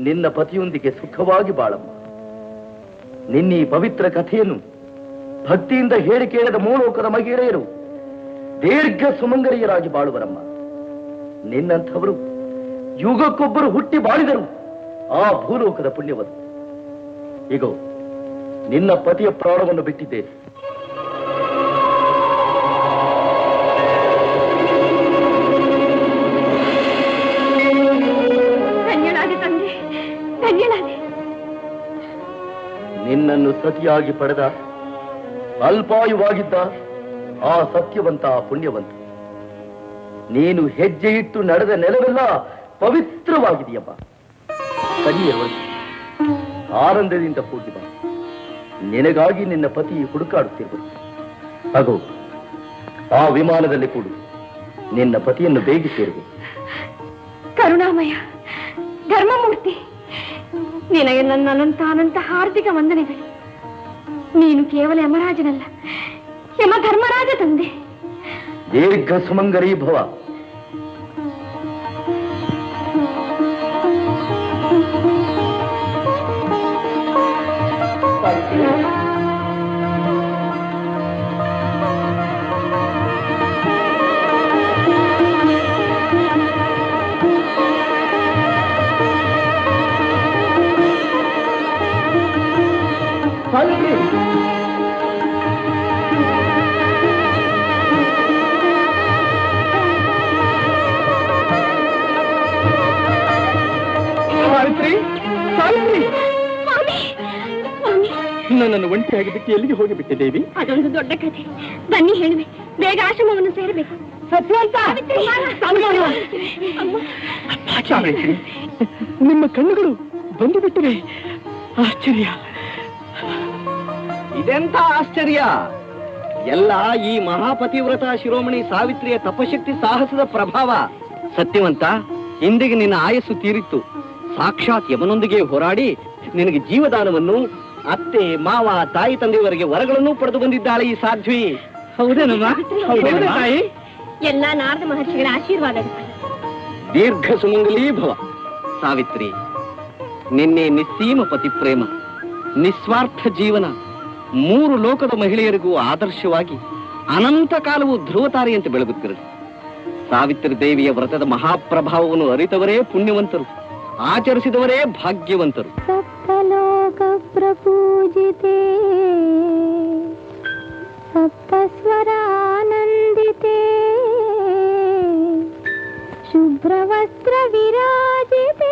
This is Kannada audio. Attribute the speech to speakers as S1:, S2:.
S1: ನಿನ್ನ ಪತಿಯೊಂದಿಗೆ ಸುಖವಾಗಿ ಬಾಳಮ್ಮ. ನಿನ್ನೀ ಪವಿತ್ರ ಕಥೆಯನ್ನು ಭಕ್ತಿಯಿಂದ ಹೇಳಿ ಕೇಳದ ಮೂಲೋಕದ ಮಹಿಳೆಯರು ದೀರ್ಘ ಸುಮಂಗಲಿಯರಾಗಿ ಬಾಳುವರಮ್ಮ. ನಿನ್ನಂಥವರು ಯುಗಕ್ಕೊಬ್ಬರು ಹುಟ್ಟಿ ಬಾಳಿದರು ಆ ಭೂಲೋಕದ ಪುಣ್ಯವರು. ಈಗೋ ನಿನ್ನ ಪತಿಯ ಪ್ರಾಣವನ್ನು ಬಿಟ್ಟಿದ್ದೇನೆ. ನಿನ್ನನ್ನು ಸತಿಯಾಗಿ ಪಡೆದ ಅಲ್ಪಾಯುವಾಗಿದ್ದ ಆ ಸತ್ಯವಂತ ಪುಣ್ಯವಂತ. ನೀನು ಹೆಜ್ಜೆ ಇಟ್ಟು ನಡೆದ ನೆಲವೆಲ್ಲ ಪವಿತ್ರವಾಗಿದೆಯಮ್ಮ. ಕನಿಯರು ಆನಂದದಿಂದ ಹೋಗಿ ಬಾ. ನಿನಗಾಗಿ ನಿನ್ನ ಪತಿ ಹುಡುಕಾಡುತ್ತಿರುವರು. ಹಾಗೂ ಆ ವಿಮಾನದಲ್ಲಿ ಕೂಡು. ನಿನ್ನ ಪತಿಯನ್ನು ಬೇಗ ಸೇರುವೆ.
S2: ಕರುಣಾಮಯ ಧರ್ಮಮೂರ್ತಿ, ನಿನಗೆ ನನ್ನ ಅನಂತ ಹಾರ್ದಿಕ ವಂದನೆಗಳು. ನೀನು ಕೇವಲ ಯಮರಾಜನಲ್ಲ, ಯಮ ಧರ್ಮರಾಜ ತಂದೆ.
S1: ದೀರ್ಘ ಸುಮಂಗಲಿ ಭವ.
S3: ನನ್ನನ್ನು ಒಂಟಿಯಾಗಿ ಬಿಟ್ಟು ಎಲ್ಲಿಗೆ ಹೋಗಿಬಿಟ್ಟಿದ್ದೇವಿ?
S2: ಅದೊಂದು ದೊಡ್ಡ ಕಥೆ. ಬನ್ನಿ ಹೇಳುವೆ. ಬೇಗ ಆಶ್ರಮವನ್ನು ಸೇರಬೇಕು.
S3: ನಿಮ್ಮ ಕಣ್ಣುಗಳು ಬಂದು ಬಿಟ್ಟಿವೆ. ಆಶ್ಚರ್ಯ.
S4: ಇದೆಂಥ ಆಶ್ಚರ್ಯ! ಎಲ್ಲ ಈ ಮಹಾಪತಿವ್ರತ ಶಿರೋಮಣಿ ಸಾವಿತ್ರಿಯ ತಪಶಕ್ತಿ ಸಾಹಸದ ಪ್ರಭಾವ. ಸತ್ಯವಂತ, ಇಂದಿಗೆ ನಿನ್ನ ಆಯಸ್ಸು ತೀರಿತ್ತು. ಸಾಕ್ಷಾತ್ ಯಮನೊಂದಿಗೆ ಹೋರಾಡಿ ನಿನಗೆ ಜೀವದಾನವನ್ನು, ಅತ್ತೆ ಮಾವ ತಾಯಿ ತಂದೆಯವರಿಗೆ ವರಗಳನ್ನು ಪಡೆದು ಬಂದಿದ್ದಾಳೆ ಈ ಸಾಧ್ವಿ.
S3: ಹೌದೇನಮ್ಮ? ತಾಯಿ,
S2: ಎಲ್ಲ ನಾರದ ಮಹರ್ಷಿಗಳ ಆಶೀರ್ವಾದ.
S4: ದೀರ್ಘ ಸುಮಂಗಲೀ ಭವ. ಸಾವಿತ್ರಿ, ನಿನ್ನೆ ನಿಸ್ಸೀಮ ಪತಿ ಪ್ರೇಮ, ನಿಸ್ವಾರ್ಥ ಜೀವನ, 3 ಲೋಕದ ಮಹಿಳೆಯರಿಗೂ ಆದರ್ಶವಾಗಿ ಅನಂತ ಕಾಲವು ಧ್ರುವತಾರೆಯಂತೆ ಬೆಳಗುತ್ತಿರಲಿ. ಸಾವಿತ್ರಿ ದೇವಿಯ ವ್ರತದ ಮಹಾಪ್ರಭಾವವನ್ನು ಅರಿತವರೇ ಪುಣ್ಯವಂತರು, ಆಚರಿಸಿದವರೇ ಭಾಗ್ಯವಂತರು.
S5: ಸಪ್ತಲೋಕ ಪ್ರಪೂಜಿತೆ ಸಪ್ತಸ್ವರಾನಂದಿತೆ ಶುಭ್ರವಸ್ತ್ರ ವಿರಾಜಿತೆ